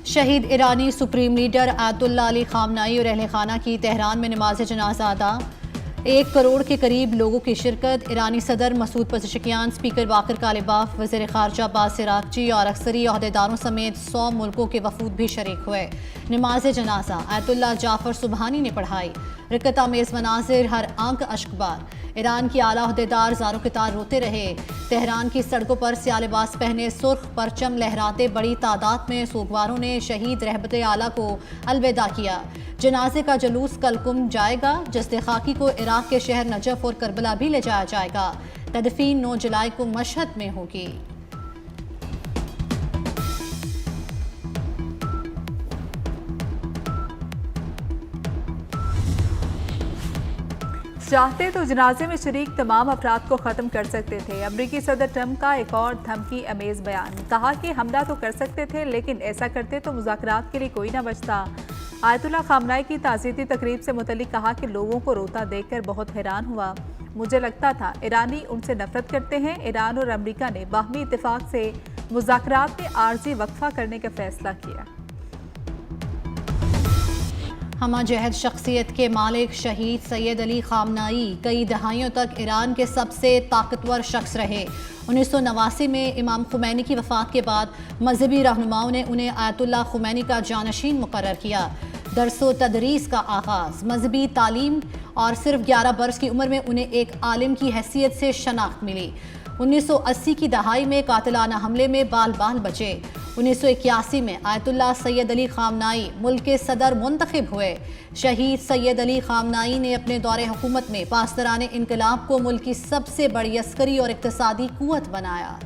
शहीद ईरानी supreme leader Ayatollah Ali Khamenei और अहले खाना की तेहरान में नमाज जनाजा अदा। 1 करोड़ के करीब लोगों की शिरकत। ईरानी सदर मसूद पज़ेशकियान, स्पीकर बाकर कालिबाफ, वज़ीर ख़ारजा अब्बास इराक़ची और अक्सरी अहदेदारों समेत 100 मुल्कों के वफूद भी शरीक हुए। नमाज जनाजा आयतुल्लाह जाफ़र सुबहानी ने पढ़ाई। रिकत आमेज़ मनाजिर, हर आंख अश्कबार। ईरान की आला अहदेदार ज़ारो कितार रोते रहे। तेहरान की सड़कों पर स्याह लिबास पहने सुर्ख परचम लहराते बड़ी तादाद में सोगवारों ने शहीद रहमत आला को अलविदा किया। जनाजे का जुलूस कल कुम जाएगा। जस्द खाकी को इराक के शहर नजफ और करबला भी ले जाया जाएगा। तदफीन 9 जुलाई को मशहद में होगी। चाहते तो जनाजे में शरीक तमाम अफराद को ख़त्म कर सकते थे। अमरीकी सदर ट्रंप का एक और धमकी अमेज़ बयान। कहा कि हमला तो कर सकते थे, लेकिन ऐसा करते तो मुज़ाकरात के लिए कोई ना बचता। आयतुल्लाह खामनाई की ताज़ियती तकरीब से मुतल्लिक कहा कि लोगों को रोता देखकर बहुत हैरान हुआ। मुझे लगता था ईरानी उनसे नफरत करते हैं। ईरान और अमरीका ने बाहमी इत्तेफाक से मुज़ाकरात में आर्जी वक्फा करने का फैसला किया। हमा जहद शख्सियत के मालिक शहीद सैयद अली खामनाई कई दहाइयों तक ईरान के सबसे ताकतवर शख्स रहे। 1989 में इमाम खुमैनी की वफ़ात के बाद मजहबी रहनुमाओं ने उन्हें आयतुल्लाह खुमैनी का जानशीन मुकर्रर किया। दरसो तदरीस का आगाज़, मजहबी तालीम और सिर्फ 11 बरस की उम्र में उन्हें एक आलिम की हैसियत से शनाख्त मिली। 1980 की दहाई में कातिलाना हमले में बाल बाल बचे। 1981 में आयतुल्लाह सैयद अली खामनाई मुल्क के सदर मुंतखब हुए। शहीद सैयद अली खामनाई ने अपने दौरे हुकूमत में पासदारान इनकलाब को मुल्क की सबसे बड़ी अस्करी और इक्तसादी कुव्वत बनाया।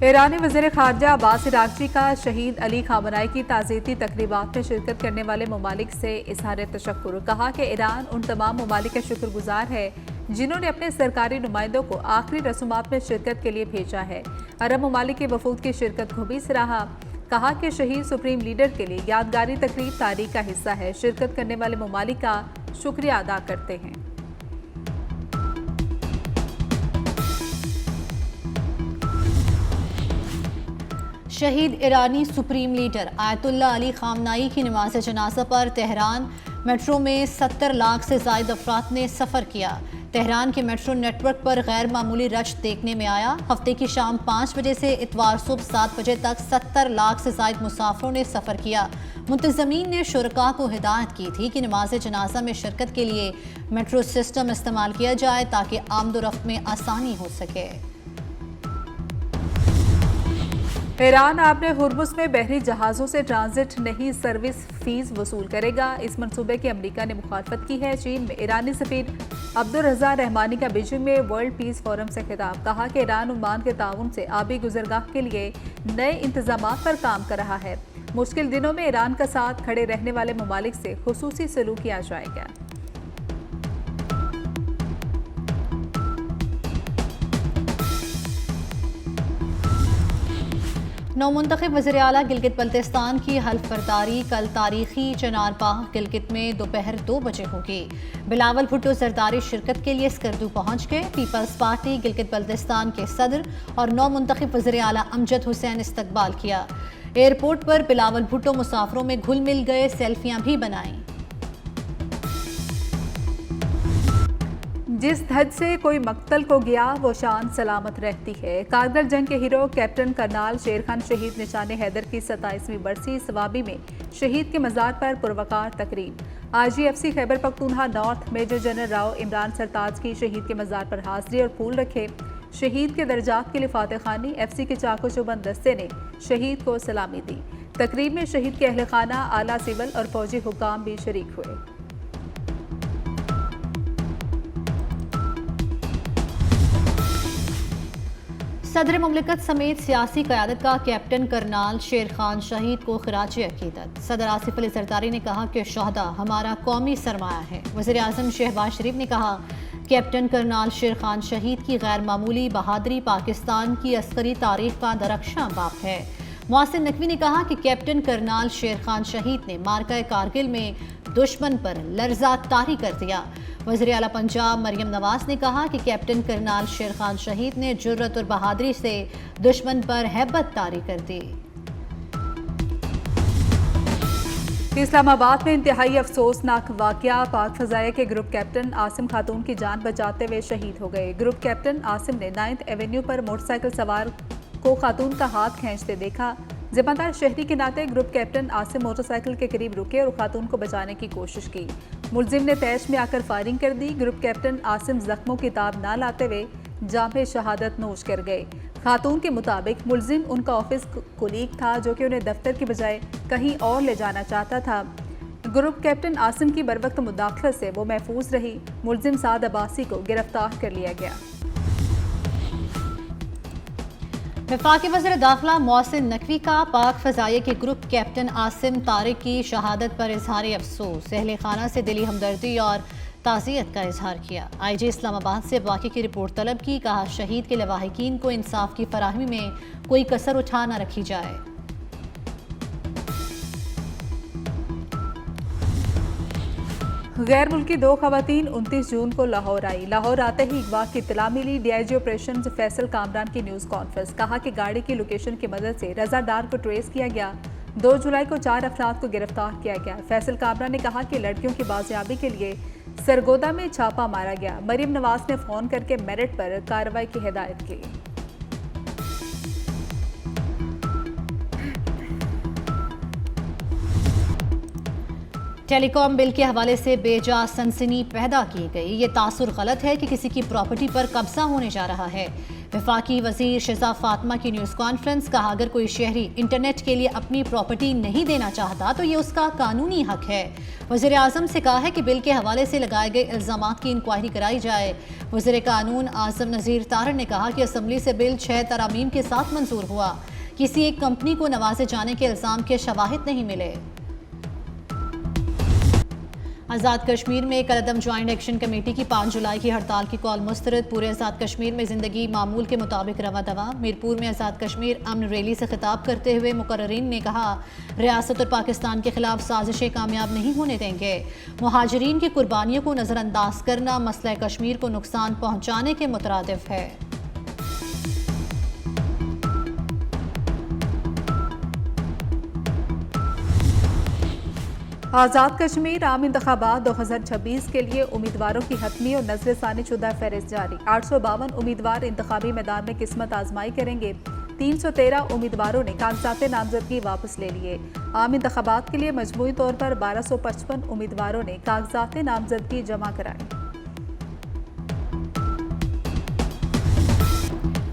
ईरानी वज़ीर ख़ारजा अब्बास इराक़ची का शहीद अली खामनाई की ताज़ियती तक़रीबात में शिरकत करने वाले ममालिक से इज़हार तशक्कुर। कहा कि ईरान उन तमाम ममालिक का शुक्रगुजार है जिन्होंने अपने सरकारी नुमाइंदों को आखिरी रसूमात में शिरकत के लिए भेजा है। अरब ममालिक के वफूद की शिरकत को भी सराहा। कहा कि शहीद सुप्रीम लीडर के लिए यादगारी तकरीब तारीख का हिस्सा है। शिरकत करने वाले ममालिक का शुक्रिया अदा करते हैं। शहीद ईरानी supreme leader Ayatollah Ali Khamenei की नमाज जनाजा पर तेहरान मेट्रो में 70 लाख से ज़ायद अफराद ने सफ़र किया। तेहरान के मेट्रो नेटवर्क पर गैर मामूली रश देखने में आया। हफ्ते की शाम 5 बजे से इतवार सुबह 7 बजे तक 70 लाख से ज़ायद मुसाफिरों ने सफ़र किया। मुंतज़मीन ने शुरका को हिदायत की थी कि नमाज जनाजा में शिरकत के लिए मेट्रो सिस्टम इस्तेमाल किया जाए ताकि आमदोरफ्त में आसानी हो सके। ईरान आपने हुर्मुज़ में बहरी जहाज़ों से ट्रांजिट नहीं सर्विस फीस वसूल करेगा। इस मंसूबे की अमरीका ने मुखालफत की है। चीन में ईरानी सफीर अब्दुल रज़ा रहमानी का बीजिंग में वर्ल्ड पीस फोरम से खिताब। कहा कि ईरान ओमान के ताउन से आबी गुजरगाह के लिए नए इंतजामात पर काम कर रहा है। मुश्किल दिनों में ईरान का साथ खड़े रहने वाले ममालिक से खुसूसी सलूक किया जाएगा। नौमुंतखब वज़ीर आला गिलगित बल्तिस्तान की हल्फ बर्दारी कल तारीखी चनारबाग गिलगित में दोपहर 2 बजे होगी। बिलावल भुट्टो जरदारी शिरकत के लिए स्कर्दू पहुंच गए। पीपल्स पार्टी गिलगित बल्तिस्तान के सदर और नौमुंतखब वज़ीर आला अमजद हुसैन इस्तकबाल किया। एयरपोर्ट पर बिलावल भुट्टो मुसाफिरों में घुल मिल गए, सेल्फियां भी बनाई। जिस धज से कोई मक्तल को गया वो शान सलामत रहती है। कारगिल जंग के हीरो कैप्टन करनाल शेर खान शहीद निशाने हैदर की 27वीं बरसी सवाबी में शहीद के मज़ार पर पुरवकार तकरीब। IGFC Khyber Pakhtunkhwa north major general Rao Imran Sartaj की शहीद के मज़ार पर हाजिरी और फूल रखे। शहीद के दर्जात के लिए फातह खानी। एफसी के चाको चौबंद दस्ते ने शहीद को सलामी दी। तकरीब में शहीद के अहल खाना, आला सिविल और फौजी हुकाम भी शरीक हुए। सदर मुमलिकत समेत सियासी क़यादत का कैप्टन करनाल शेर खान शहीद को खिराज अकीदत। सदर आसिफ अली जरदारी ने कहा कि शहदा हमारा कौमी सरमाया है। वज़ीर आज़म शहबाज शरीफ ने कहा कैप्टन करनाल शेर खान शहीद की गैर मामूली बहादुरी पाकिस्तान की अस्करी तारीख का दरख्शां बाप है। मोहसिन नकवी ने कहा कि कैप्टन करनाल शेर खान शहीद ने मार्का कारगिल में दुश्मन पर लर्जा तारी कर दिया। वज़ीर आला पंजाब मरियम नवाज ने कहा कि कैप्टन करनाल शेर खान शहीद ने जुर्रत और बहादुरी से दुश्मन पर हैबत तारी कर दी। इस्लामाबाद में इंतहाई अफसोसनाक वाकया, पाक फजाया के ग्रुप कैप्टन आसिम खातून की जान बचाते हुए शहीद हो गए। ग्रुप कैप्टन आसिम ने 9th एवेन्यू पर मोटरसाइकिल सवार को खातून का हाथ खींचते देखा। जिम्मेदार शहरी के नाते ग्रुप कैप्टन आसिम मोटरसाइकिल के करीब रुके और खातून को बचाने की कोशिश की। मुलजिम ने तैश में आकर फायरिंग कर दी। ग्रुप कैप्टन आसिम जख्मों की ताब ना लाते हुए जामे शहादत नोश कर गए। खातून के मुताबिक मुलजिम उनका ऑफिस कुलीग था जो कि उन्हें दफ्तर की बजाय कहीं और ले जाना चाहता था। ग्रुप कैप्टन आसिम की बरवक्त मुदाखलत से वो महफूज रही। मुलजिम साद अब्बासी को गिरफ्तार कर लिया गया। वफाकी वज़ीर दाखिला मोहसिन नकवी का पाक फजाइया के ग्रुप कैप्टन आसिम तारिक की शहादत पर इजहार अफसोस, अहले खाना से दिली हमदर्दी और ताज़ियत का इजहार किया। IG इस्लामाबाद से वाक़े की रिपोर्ट तलब की। कहा शहीद के लवाहिकीन को इंसाफ की फराहमी में कोई कसर उठा न रखी जाए। गैर मुल्की 2 खवातीन 29 जून को लाहौर आई। लाहौर आते ही अगवा की इत्तला मिली। DIG ऑपरेशन फैसल कामरान की न्यूज़ कॉन्फ्रेंस। कहा कि गाड़ी की लोकेशन की मदद से रजा डार को ट्रेस किया गया। 2 जुलाई को 4 अफराद को गिरफ्तार किया गया। फैसल कामरान ने कहा कि लड़कियों की बाजियाबी के लिए सरगोदा में छापा मारा गया। मरियम नवाज ने फ़ोन करके मेरिट पर कार्रवाई की हिदायत की। टेलीकॉम बिल के हवाले से बेजा सनसनी पैदा की गई। ये तासुर गलत है कि किसी की प्रॉपर्टी पर कब्जा होने जा रहा है। वफाकी वजीर शिजा फातिमा की न्यूज़ कॉन्फ्रेंस। कहा अगर कोई शहरी इंटरनेट के लिए अपनी प्रॉपर्टी नहीं देना चाहता तो ये उसका कानूनी हक है। वज़ीर आज़म से कहा है कि बिल के हवाले से लगाए गए इल्ज़ामात की इंक्वायरी कराई जाए। वज़ीर कानून आज़म नज़ीर तारड़ ने कहा कि असम्बली से बिल 6 तरामीम के साथ मंजूर हुआ। किसी एक कंपनी को नवाजे जाने के इल्ज़ाम के शवाहिद नहीं मिले। आज़ाद कश्मीर में कलअदम ज्वाइंट एक्शन कमेटी की 5 जुलाई की हड़ताल की कॉल मुस्तरद। पूरे आज़ाद कश्मीर में ज़िंदगी मामूल के मुताबिक रवा दवा। मीरपुर में आज़ाद कश्मीर अमन रैली से खिताब करते हुए मुकर्रिरीन ने कहा रियासत और पाकिस्तान के खिलाफ साजिशें कामयाब नहीं होने देंगे। मुहाजिरीन की कुर्बानियों को नज़रअंदाज करना मसला कश्मीर को नुकसान पहुँचाने के मुतरादिफ है। आज़ाद कश्मीर आम इंतखाबात 2026 के लिए उम्मीदवारों की हतमी और नजरसानी शुदा फहरिस्त जारी। 852 उम्मीदवार इंतखाबी मैदान में किस्मत आजमाई करेंगे। 313 उम्मीदवारों ने कागजात नामजदगी वापस ले लिए। आम इंतखाबात के लिए मजमूई तौर पर 1255 उम्मीदवारों ने कागजात नामजदगी जमा कराई।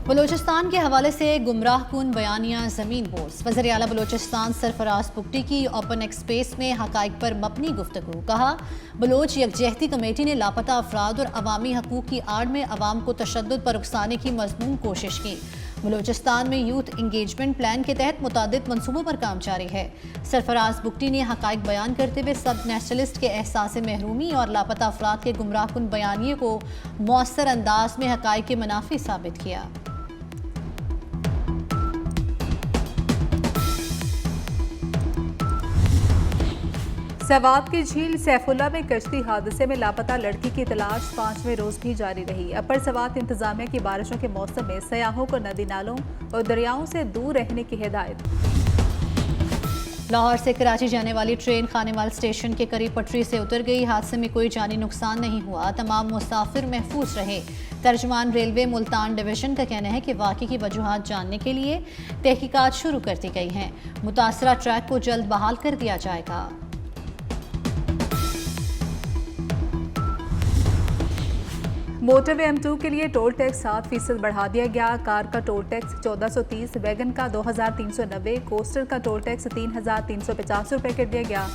बलूचिस्तान के हवाले से गुमराह कुन बयानिया ज़मीन बोर्स। वज़ीर आला बलूचिस्तान सरफराज बुगटी की ओपन एक्सप्रेस में हक़ाइक़ पर मबनी गुफ्तगू। कहा बलोच यकजहती कमेटी ने लापता अफराद और अवामी हकूक़ की आड़ में अवाम को तशद्दुद पर उकसाने की मज़मून कोशिश की। बलूचिस्तान में यूथ इंगेजमेंट प्लान के तहत मुतादिद मनसूबों पर काम जारी है। सरफराज बुगटी ने हक़ाइक़ बयान करते हुए सब नेशनलिस्ट के एहसास महरूमी और लापता अफराद के गुमराह कुन बयानिए को मौसर अंदाज में हक़ाइक़ के मुनाफी साबित किया। सवात की झील सैफुल्ला में कश्ती हादसे में लापता लड़की की तलाश 5वें रोज भी जारी रही। अपर सवात इंतजामिया की बारिशों के मौसम में सयाहों को नदी नालों और दरियाओं से दूर रहने की हिदायत। लाहौर से कराची जाने वाली ट्रेन खानेवाल स्टेशन के करीब पटरी से उतर गई। हादसे में कोई जानी नुकसान नहीं हुआ। तमाम मुसाफिर महफूज रहे। तर्जमान रेलवे मुल्तान डिवीजन का कहना है कि वाक़े की वजूहात जानने के लिए तहकीकात शुरू कर दी गई हैं। मुतासरा ट्रैक को जल्द बहाल कर दिया जाएगा। मोटरवे M2 के लिए टोल टैक्स 7% बढ़ा दिया गया। कार का टोल टैक्स 1430, वैगन का 2390, कोस्टर का टोल टैक्स 3350 रुपये कर दिया गया।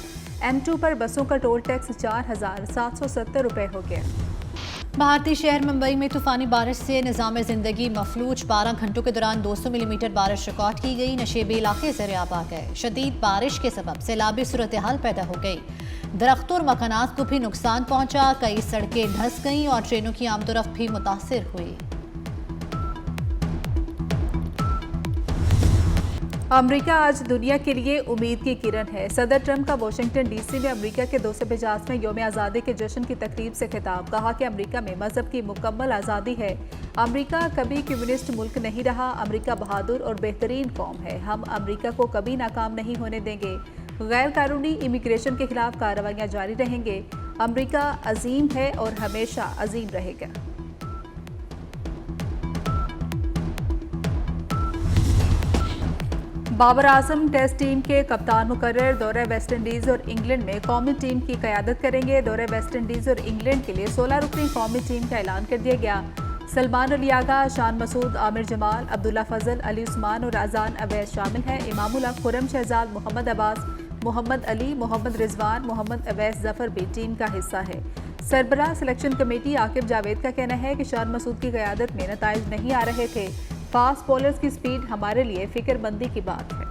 M2 पर बसों का टोल टैक्स 4770 रुपये हो गया। भारतीय शहर मुंबई में तूफानी बारिश से निज़ाम ज़िंदगी मफलूज। 12 घंटों के दौरान 200 मिलीमीटर बारिश रिकॉर्ड की गई। नशेबी इलाके ज़रियाब आ गए। शदीद बारिश के सबब सैलाबी सूरत हाल पैदा हो गई। दरख्तों और मकानात को भी नुकसान पहुंचा। कई सड़कें धंस गईं और ट्रेनों की आमदोरफ्त भी मुतासिर हुई। अमेरिका आज दुनिया के लिए उम्मीद की किरण है। सदर ट्रंप का वाशिंगटन डीसी में अमेरिका के 250वें यौम आज़ादी के जश्न की तकरीब से खिताब। कहा कि अमेरिका में मजहब की मुकम्मल आज़ादी है। अमेरिका कभी कम्युनिस्ट मुल्क नहीं रहा। अमेरिका बहादुर और बेहतरीन कौम है। हम अमेरिका को कभी नाकाम नहीं होने देंगे। गैर कानूनी इमिग्रेशन के खिलाफ कार्रवाइयाँ जारी रहेंगे। अमेरिका अजीम है और हमेशा अजीम रहेगा। बाबर आजम टेस्ट टीम के कप्तान मुकर्रर। दौरे वेस्ट इंडीज़ और इंग्लैंड में कौमी टीम की क़यादत करेंगे। दौरे वेस्ट इंडीज़ और इंग्लैंड के लिए 16 रुकनी कौमी टीम का ऐलान कर दिया गया। सलमान अली आगा, शान मसूद, आमिर जमाल, अब्दुल्ला फजल, अली उस्मान और अजान अवैस शामिल हैं। इमामुल हक, खुर्रम शहजाद, मोहम्मद अब्बास, मोहम्मद अली, मोहम्मद रिजवान, मोहम्मद अवैस जफर भी टीम का हिस्सा है। सरबराह सिलेक्शन कमेटी आकिब जावेद का कहना है कि शान मसूद की क़यादत में नताइज नहीं आ रहे थे। फास्ट बॉलर्स की स्पीड हमारे लिए फिक्रमंदी की बात है।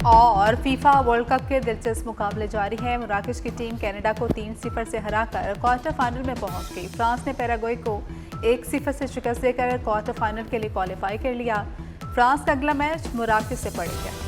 और फीफा वर्ल्ड कप के दिलचस्प मुकाबले जारी हैं। मराकश की टीम कनाडा को 3-0 से हराकर क्वार्टर फाइनल में पहुंच गई। फ्रांस ने पैराग्वे को 1-0 से शिकस्त देकर क्वार्टर फाइनल के लिए क्वालिफाई कर लिया। फ्रांस का अगला मैच मराकश से पड़ेगा।